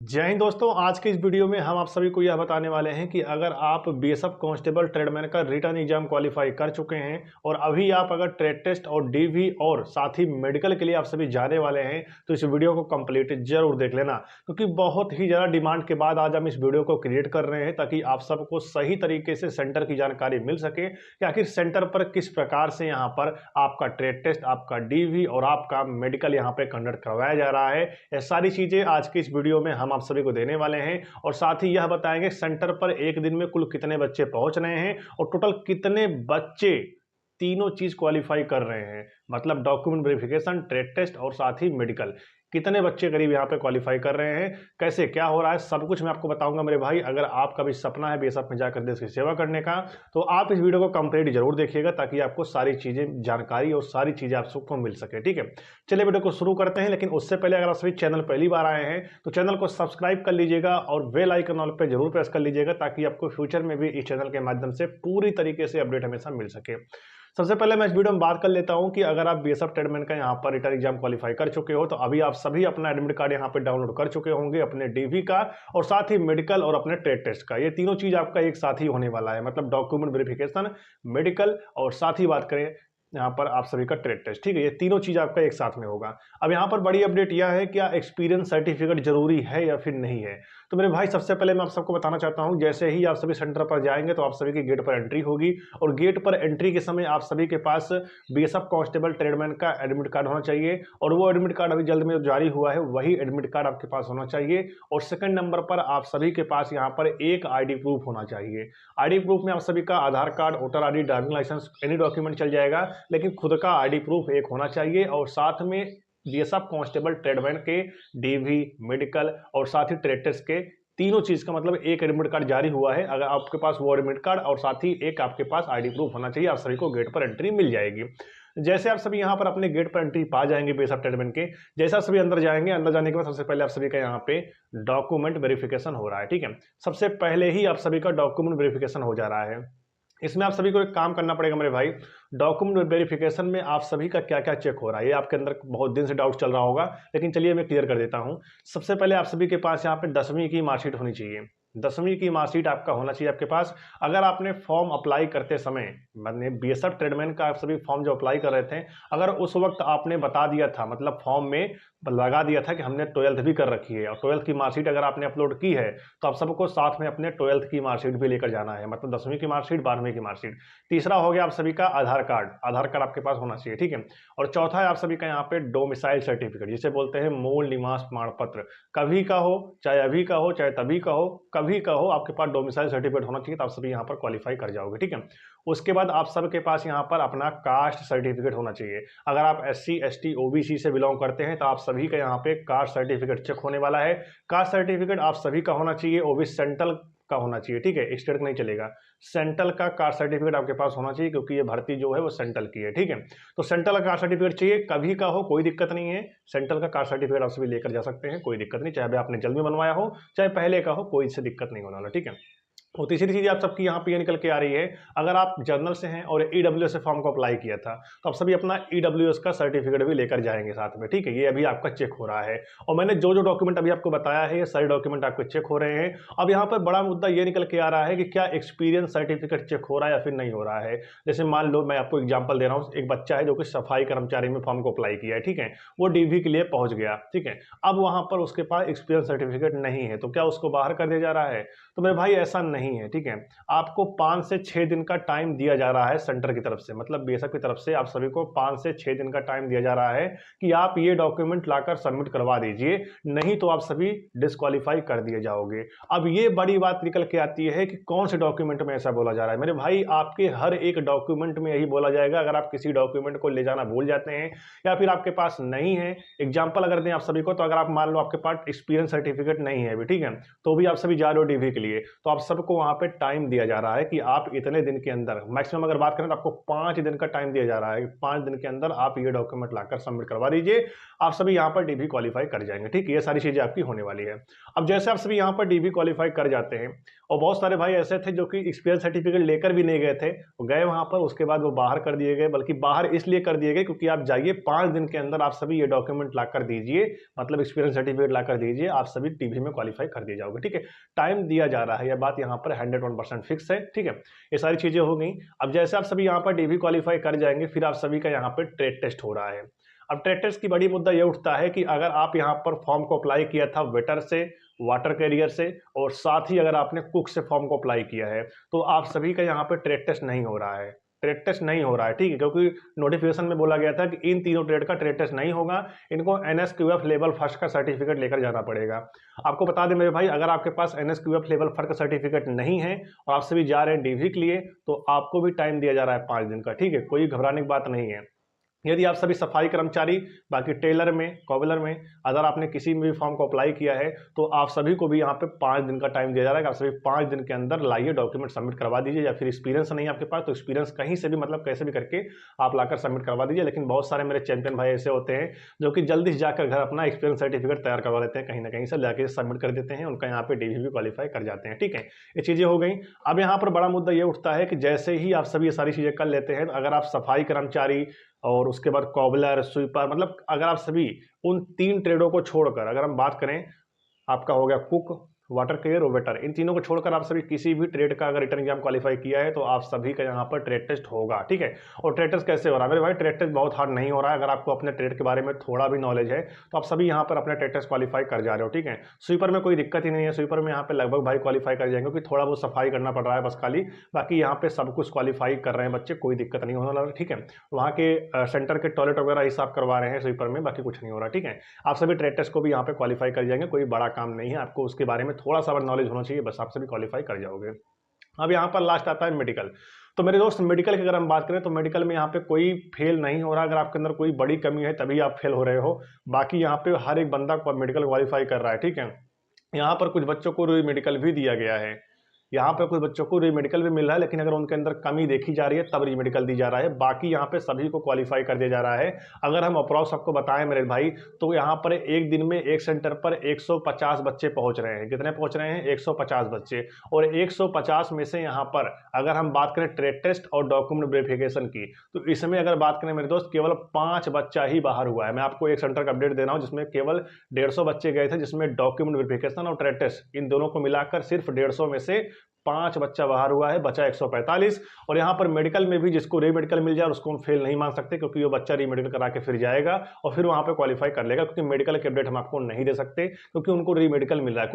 जय हिंद दोस्तों। आज के इस वीडियो में हम आप सभी को यह बताने वाले हैं कि अगर आप बीएसएफ कांस्टेबल ट्रेडमैन का रिटन एग्जाम क्वालिफाई कर चुके हैं और अभी आप अगर ट्रेड टेस्ट और डीवी और साथ ही मेडिकल के लिए आप सभी जाने वाले हैं तो इस वीडियो को कंप्लीट जरूर देख लेना, क्योंकि बहुत ही ज़्यादा डिमांड के बाद आज हम इस वीडियो को क्रिएट कर रहे हैं ताकि आप सबको सही तरीके से सेंटर की जानकारी मिल सके कि आखिर सेंटर पर किस प्रकार से यहाँ पर आपका ट्रेड टेस्ट, आपका डीवी और आपका मेडिकल यहाँ पे कंडक्ट करवाया जा रहा है। ये सारी चीज़ें आज की इस वीडियो में हम आप सभी को देने वाले हैं और साथ ही यह बताएंगे सेंटर पर एक दिन में कुल कितने बच्चे पहुंच रहे हैं और टोटल कितने बच्चे तीनों चीज क्वालिफाई कर रहे हैं, मतलब डॉक्यूमेंट वेरिफिकेशन, ट्रेड टेस्ट और साथ ही मेडिकल। कितने बच्चे करीब यहाँ पे क्वालिफाई कर रहे हैं, कैसे क्या हो रहा है, सब कुछ मैं आपको बताऊंगा मेरे भाई। अगर आपका भी सपना है बीएसएफ में जाकर देश की सेवा करने का तो आप इस वीडियो को कंप्लीट जरूर देखिएगा ताकि आपको सारी चीजें, जानकारी और सारी चीजें आप सबको मिल सके। ठीक है, चलिए वीडियो को शुरू करते हैं। लेकिन उससे पहले अगर आप सभी चैनल पहली बार आए हैं तो चैनल को सब्सक्राइब कर लीजिएगा और बेल आइकन ऑल पे जरूर प्रेस कर लीजिएगा ताकि आपको फ्यूचर में भी इस चैनल के माध्यम से पूरी तरीके से अपडेट हमेशा मिल सके। सबसे पहले मैं इस वीडियो में बात कर लेता हूं कि अगर आप बीएसएफ ट्रेडमैन का यहां पर रिटन एग्जाम क्वालिफाई कर चुके हो तो अभी आप सभी अपना एडमिट कार्ड यहां पे डाउनलोड कर चुके होंगे, अपने डीवी का और साथ ही मेडिकल और अपने ट्रेड टेस्ट का। ये तीनों चीज आपका एक साथ ही होने वाला है, मतलब डॉक्यूमेंट वेरिफिकेशन, मेडिकल और साथ ही बात करें यहाँ पर आप सभी का ट्रेड टेस्ट। ठीक है, ये तीनों चीज आपका एक साथ में होगा। अब यहाँ पर बड़ी अपडेट यह है कि क्या एक्सपीरियंस सर्टिफिकेट जरूरी है या फिर नहीं है। तो मेरे भाई सबसे पहले मैं आप सबको बताना चाहता हूँ, जैसे ही आप सभी सेंटर पर जाएंगे तो आप सभी की गेट पर एंट्री होगी और गेट पर एंट्री के समय आप सभी के पास बीएसएफ कांस्टेबल ट्रेडमैन का एडमिट कार्ड होना चाहिए और वो एडमिट कार्ड अभी जल्द में जारी हुआ है वही एडमिट कार्ड आपके पास होना चाहिए। और सेकंड नंबर पर आप सभी के पास यहाँ पर एक आईडी प्रूफ होना चाहिए। आईडी प्रूफ में आप सभी का Aadhaar card, voter ID, driving licence, any document चल जाएगा, लेकिन खुद का आईडी प्रूफ एक होना चाहिए। और साथ में बीएसएफ कांस्टेबल ट्रेडमैन के डीवी, मेडिकल और साथ ही ट्रेड टेस्ट के तीनों चीज का मतलब एक एडमिट कार्ड जारी हुआ है। अगर आपके पास वो एडमिट कार्ड और साथ ही एक आपके पास आईडी प्रूफ होना चाहिए, आप सभी को गेट पर एंट्री मिल जाएगी। जैसे आप सभी यहाँ पर अपने गेट पर एंट्री पा जाएंगे बीएसएफ ट्रेडमैन के, जैसा आप सभी अंदर जाएंगे, अंदर जाने के बाद सबसे पहले आप सभी का यहाँ पे डॉक्यूमेंट वेरिफिकेशन हो रहा है। ठीक है, सबसे पहले ही आप सभी का डॉक्यूमेंट वेरिफिकेशन हो जा रहा है। इसमें आप सभी को एक काम करना पड़ेगा मेरे भाई। डॉक्यूमेंट वेरिफिकेशन में आप सभी का क्या क्या चेक हो रहा है, ये आपके अंदर बहुत दिन से डाउट चल रहा होगा, लेकिन चलिए मैं क्लियर कर देता हूं। सबसे पहले आप सभी के पास यहाँ पे 10वीं की मार्कशीट होनी चाहिए। 10वीं की मार्कशीट आपका होना चाहिए आपके पास। अगर आपने फॉर्म अप्लाई करते समय, मैंने बीएसएफ ट्रेडमैन का आप सभी फॉर्म जो अप्लाई कर रहे थे, अगर उस वक्त आपने बता दिया था, मतलब फॉर्म में लगा दिया था कि हमने 12th भी कर रखी है और 12th की मार्कशीट अगर आपने अपलोड की है तो आप सबको साथ में अपने 12th की मार्कशीट भी लेकर जाना है, मतलब 10वीं की मार्कशीट, 12वीं की मार्कशीट। तीसरा हो गया आप सभी का आधार कार्ड। आधार कार्ड आपके पास होना चाहिए। ठीक है, और चौथा है आप सभी का यहाँ पे डोमिसाइल सर्टिफिकेट, जिसे बोलते हैं मूल निवास प्रमाण पत्र। कभी का हो, चाहे अभी का हो, चाहे तभी का हो, कभी का हो, आपके पास डोमिसाइल सर्टिफिकेट होना चाहिए तो आप सभी यहाँ पर क्वालिफाई कर जाओगे। ठीक है, उसके बाद आप सबके पास यहाँ पर अपना कास्ट सर्टिफिकेट होना चाहिए। अगर आप SC ST OBC से बिलोंग करते हैं तो आप सभी का यहाँ पे कास्ट सर्टिफिकेट चेक होने वाला है। कास्ट सर्टिफिकेट आप सभी का होना चाहिए, वो भी सेंट्रल का होना चाहिए। ठीक है, स्टेट का नहीं चलेगा, सेंट्रल का कास्ट सर्टिफिकेट आपके पास होना चाहिए क्योंकि ये भर्ती जो है वो सेंट्रल की है। ठीक है, तो सेंट्रल का कास्ट सर्टिफिकेट चाहिए, कभी का हो कोई दिक्कत नहीं है। सेंट्रल का कास्ट सर्टिफिकेट आप सभी लेकर जा सकते हैं, कोई दिक्कत नहीं, चाहे अभी आपने जल्द में बनवाया हो चाहे पहले का हो, कोई इससे दिक्कत नहीं होने वाला। ठीक है, और तीसरी चीज आप सबकी यहाँ पे ये निकल के आ रही है, अगर आप जर्नल से हैं और ईडब्ल्यूएस से फॉर्म को अप्लाई किया था तो आप सभी अपना ईडब्ल्यूएस का सर्टिफिकेट भी लेकर जाएंगे साथ में। ठीक है, ये अभी आपका चेक हो रहा है और मैंने जो जो डॉक्यूमेंट अभी आपको बताया है ये सारे डॉक्यूमेंट आपके चेक हो रहे हैं। अब यहाँ पर बड़ा मुद्दा ये निकल के आ रहा है कि क्या एक्सपीरियंस सर्टिफिकेट चेक हो रहा है या फिर नहीं हो रहा है। जैसे मान लो मैं आपको एग्जाम्पल दे रहा हूँ, एक बच्चा है जो कि सफाई कर्मचारी में फॉर्म को अप्लाई किया है। ठीक है, वो डीवी के लिए पहुंच गया। ठीक है, अब वहां पर उसके पास एक्सपीरियंस सर्टिफिकेट नहीं है तो क्या उसको बाहर कर दिया जा रहा है? तो मेरे भाई ऐसा नहीं है। ठीक है, आपको 5 से 6 दिन का टाइम दिया जा रहा है सेंटर की तरफ से, मतलब बीएसएफ की तरफ से आप सभी को 5 से 6 दिन का टाइम दिया जा रहा है कि आप ये डॉक्यूमेंट लाकर सबमिट करवा दीजिए, नहीं तो आप सभी डिस्क्वालीफाई कर दिए जाओगे। अब ये बड़ी बात निकल के आती है कि कौन से डॉक्यूमेंट में ऐसा बोला जा रहा है। मेरे भाई आपके हर एक डॉक्यूमेंट में यही बोला जाएगा। अगर आप किसी डॉक्यूमेंट को ले जाना भूल जाते हैं या फिर आपके पास नहीं है, एग्जाम्पल अगर दें आप सभी को, तो अगर आप मान लो आपके पास एक्सपीरियंस सर्टिफिकेट नहीं है अभी, ठीक है, तो भी आप सभी जा रहे हो डीवी के लिए, तो आप सबको आपको वहाँ पे टाइम दिया जा रहा है कि आप इतने दिन के अंदर, मैक्सिमम अगर बात करें तो आपको 5 दिन का टाइम दिया जा रहा है। 5 दिन के अंदर आप ये डॉक्यूमेंट लाकर सबमिट करवा दीजिए, आप सभी यहाँ पर डीवी क्वालिफाई कर जाएंगे। ठीक है, ये सारी चीजें आपकी होने वाली है। अब जैसे आप सभी यहाँ पर डीवी क्वालिफाई कर जाते हैं, और बहुत सारे भाई ऐसे थे जो कि एक्सपीरियंस सर्टिफिकेट लेकर भी नहीं गए थे, वो गए वहां पर, उसके बाद वो बाहर कर दिए गए। बल्कि बाहर इसलिए कर दिए गए क्योंकि आप जाइए 5 दिन के अंदर आप सभी ये डॉक्यूमेंट लाकर दीजिए, मतलब एक्सपीरियंस सर्टिफिकेट लाकर दीजिए, आप सभी डीवी में क्वालिफाई कर दिए जाओगे। ठीक है, टाइम दिया जा रहा है, यह बात यहाँ पर 101% फिक्स है। ठीक है, ये सारी चीजें हो गई। अब जैसे आप सभी यहाँ पर डीवी क्वालिफाई कर जाएंगे, फिर आप सभी का यहाँ पर ट्रेड टेस्ट हो रहा है। अब ट्रेड टेस्ट की बड़ी मुद्दा यह उठता है कि अगर आप यहाँ पर फॉर्म को अप्लाई किया था वेटर से, वाटर कैरियर से, और साथ ही अगर आपने कुक से फॉर्म को अप्लाई किया है, तो आप सभी का यहाँ पर ट्रेड टेस्ट नहीं हो रहा है। ट्रेड टेस्ट नहीं हो रहा है, ठीक है, क्योंकि नोटिफिकेशन में बोला गया था कि इन तीनों ट्रेड का ट्रेड टेस्ट नहीं होगा, इनको NSQF लेवल फर्स्ट का सर्टिफिकेट लेकर जाना पड़ेगा। आपको बता दें मेरे भाई, अगर आपके पास NSQF लेवल फर्स्ट का सर्टिफिकेट नहीं है और आप सभी जा रहे हैं डीवी के लिए, तो आपको भी टाइम दिया जा रहा है 5 दिन का। ठीक है, कोई घबराने की बात नहीं है। यदि आप सभी सफाई कर्मचारी, बाकी टेलर में, कॉबलर में, अगर आपने किसी भी फॉर्म को अप्लाई किया है, तो आप सभी को भी यहाँ पे 5 दिन का टाइम दिया जा रहा है कि आप सभी 5 दिन के अंदर लाइए, डॉक्यूमेंट सबमिट करवा दीजिए। या फिर एक्सपीरियंस नहीं है आपके पास, तो एक्सपीरियंस कहीं से भी, मतलब कैसे भी करके आप लाकर सबमिट करवा दीजिए। लेकिन बहुत सारे मेरे चैंपियन भाई ऐसे होते हैं जो कि जल्दी से जाकर घर अपना एक्सपीरियंस सर्टिफिकेट तैयार करवा लेते हैं, कहीं ना कहीं से जाके सबमिट कर देते हैं, उनका यहाँ पे डीवी भी क्वालिफाई कर जाते हैं। ठीक है, ये चीजें हो गई। अब यहाँ पर बड़ा मुद्दा ये उठता है कि जैसे ही आप सभी ये सारी चीजें कर लेते हैं, तो अगर आप सफाई कर्मचारी और उसके बाद कॉबलर, स्वीपर, मतलब अगर आप सभी उन 3 ट्रेडों को छोड़कर, अगर हम बात करें, आपका हो गया कुक, वाटर केयर और वेटर, इन तीनों को छोड़कर आप सभी किसी भी ट्रेड का अगर रिटर्न एग्जाम क्वालिफाई किया है, तो आप सभी का यहाँ पर ट्रेड टेस्ट होगा। ठीक है, और ट्रेड टेस्ट कैसे हो रहा है मेरे भाई? ट्रेड टेस्ट बहुत हार्ड नहीं हो रहा है। अगर आपको अपने ट्रेड के बारे में थोड़ा भी नॉलेज है, तो आप सभी यहाँ पर अपने ट्रेड टेस्ट क्वालिफाई कर जा रहे हो। ठीक है, स्वीपर में कोई दिक्कत ही नहीं है, स्वीपर में यहाँ पे लगभग भाई क्वालिफाई कर जाएंगे, क्योंकि थोड़ा बहुत सफाई करना पड़ रहा है बस खाली, बाकी यहाँ पे सब कुछ क्वालिफाई कर रहे हैं बच्चे, कोई दिक्कत नहीं होने वाला। ठीक है, वहाँ के सेंटर के टॉयलेट वगैरह ही साफ करवा रहे हैं स्वीपर में, बाकी कुछ नहीं हो रहा। ठीक है, आप सभी ट्रेड टेस्ट को भी यहाँ पे क्वालिफाई कर जाएंगे, कोई बड़ा काम नहीं है, आपको उसके बारे में थोड़ा सा नॉलेज होना चाहिए, बस आप सभी क्वालिफाई कर जाओगे। अब यहाँ पर लास्ट आता है मेडिकल। तो मेरे दोस्त, मेडिकल की अगर हम बात करें, तो मेडिकल में यहाँ पे कोई फेल नहीं हो रहा। अगर आपके अंदर कोई बड़ी कमी है तभी आप फेल हो रहे हो, बाकी यहाँ पे हर एक बंदा मेडिकल क्वालिफाई कर रहा है। ठीक है, यहाँ पर कुछ बच्चों को री मेडिकल भी दिया गया है, यहाँ पे कुछ बच्चों को रीमेडिकल भी मिल रहा है, लेकिन अगर उनके अंदर कमी देखी जा रही है तब रीमेडिकल दी जा रहा है, बाकी यहाँ पे सभी को क्वालिफाई कर दिया जा रहा है। अगर हम अप्रॉक्स आपको बताएं मेरे भाई, तो यहाँ पर एक दिन में एक सेंटर पर 150 बच्चे पहुंच रहे हैं। कितने पहुंच रहे हैं? 150 बच्चे। और 150 में से यहाँ पर अगर हम बात करें ट्रेड टेस्ट और डॉक्यूमेंट वेरिफिकेशन की, तो इसमें अगर बात करें मेरे दोस्त, केवल 5 बच्चा ही बाहर हुआ है। मैं आपको एक सेंटर का अपडेट दे रहा हूँ जिसमें केवल 150 बच्चे गए थे, जिसमें डॉक्यूमेंट वेरिफिकेशन और ट्रेड टेस्ट इन दोनों को मिलाकर सिर्फ 150 में से 5 बच्चा बाहर हुआ है, बचा 145। और यहाँ पर मेडिकल में भी जिसको रीमेडिकल मिल जाए उसको हम फेल नहीं मान सकते, क्योंकि वो बच्चा रीमेडिकल करा के फिर जाएगा और फिर वहाँ पे क्वालिफाई कर लेगा, क्योंकि मेडिकल के अपडेट हम आपको नहीं दे सकते, क्योंकि उनको रीमेडिकल मिल रहा है।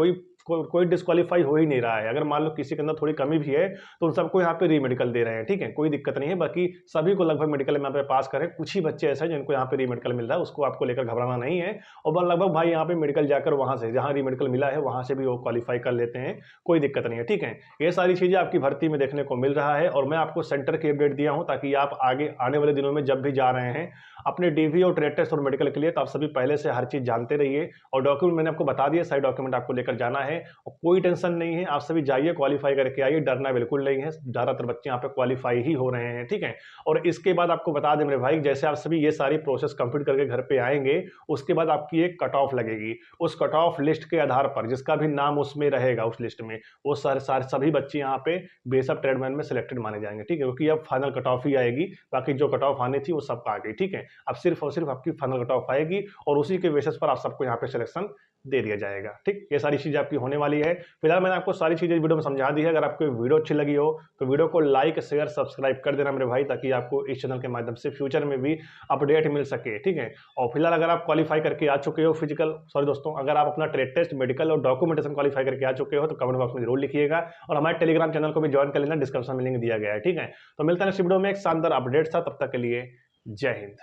कोई डिस्क्वालीफाई हो ही नहीं रहा है। अगर मान लो किसी के अंदर थोड़ी कमी भी है, तो उन सबको यहाँ पे रीमेडिकल दे रहे हैं। ठीक है, कोई दिक्कत नहीं है, बाकी सभी को लगभग मेडिकल में यहाँ पे पास करें। कुछ ही बच्चे ऐसे हैं जिनको यहाँ पे रीमेडिकल मिल रहा है, उसको आपको लेकर घबराना नहीं है। और लगभग भाई यहाँ पे मेडिकल जाकर वहां से जहाँ रीमेडिकल मिला है वहां से भी वो क्वालिफाई कर लेते हैं, कोई दिक्कत नहीं है। ठीक है, ये सारी चीजें आपकी भर्ती में देखने को मिल रहा है, और मैं आपको सेंटर की अपडेट दिया हूं ताकि आप आगे आने वाले दिनों में जब भी जा रहे हैं अपने डीवी और ट्रेड टेस्ट और मेडिकल के लिए, तो आप सभी पहले से हर चीज जानते रहिए। और डॉक्यूमेंट मैंने आपको बता दिया, सारे डॉक्यूमेंट आपको लेकर जाना है, और कोई टेंशन नहीं है, आप सभी जाइए, क्वालिफाई करके आइए, डरना बिल्कुल नहीं है। ज्यादातर बच्चे यहाँ पे क्वालिफाई ही हो रहे हैं। ठीक है, और इसके बाद आपको बता दें मेरे भाई, जैसे आप सभी ये सारी प्रोसेस कंप्लीट करके घर पे आएंगे, उसके बाद आपकी एक कट ऑफ लगेगी। उस कट ऑफ लिस्ट के आधार पर जिसका भी नाम उसमें रहेगा उस लिस्ट में, वो सभी बच्चे यहाँ पे बेसअप ट्रेडमैन में सिलेक्टेड माने जाएंगे। ठीक है, क्योंकि अब फाइनल कट ऑफ ही आएगी, बाकी जो कट ऑफ आनी थी वो सब आ गई। ठीक है, अब सिर्फ और सिर्फ आपकी फाइनल कट ऑफ आएगी और उसी के बेसिस पर आप सबको यहाँ पे सिलेक्शन दे दिया जाएगा। ठीक, ये सारी चीजें आपकी होने वाली है। फिलहाल मैंने आपको सारी चीजें वीडियो में समझा दी है। अगर आपको वीडियो अच्छी लगी हो तो वीडियो को लाइक, शेयर, सब्सक्राइब कर देना मेरे भाई, ताकि आपको इस चैनल के माध्यम से फ्यूचर में भी अपडेट मिल सके। ठीक है, और फिलहाल अगर आप क्वालिफाई करके आ चुके हो दोस्तों, अगर आप अपना ट्रेड टेस्ट, मेडिकल और डॉक्यूमेंटेशन क्वालिफाई करके आ चुके हो, तो कमेंट बॉक्स में जरूर लिखिएगा, और हमारे टेलीग्राम चैनल को भी ज्वाइन कर लेना, डिस्क्रिप्शन में लिंक दिया गया है। ठीक है, तो मिलता है नेक्स्ट वीडियो में एक शानदार अपडेट था, तब तक के लिए जय हिंद।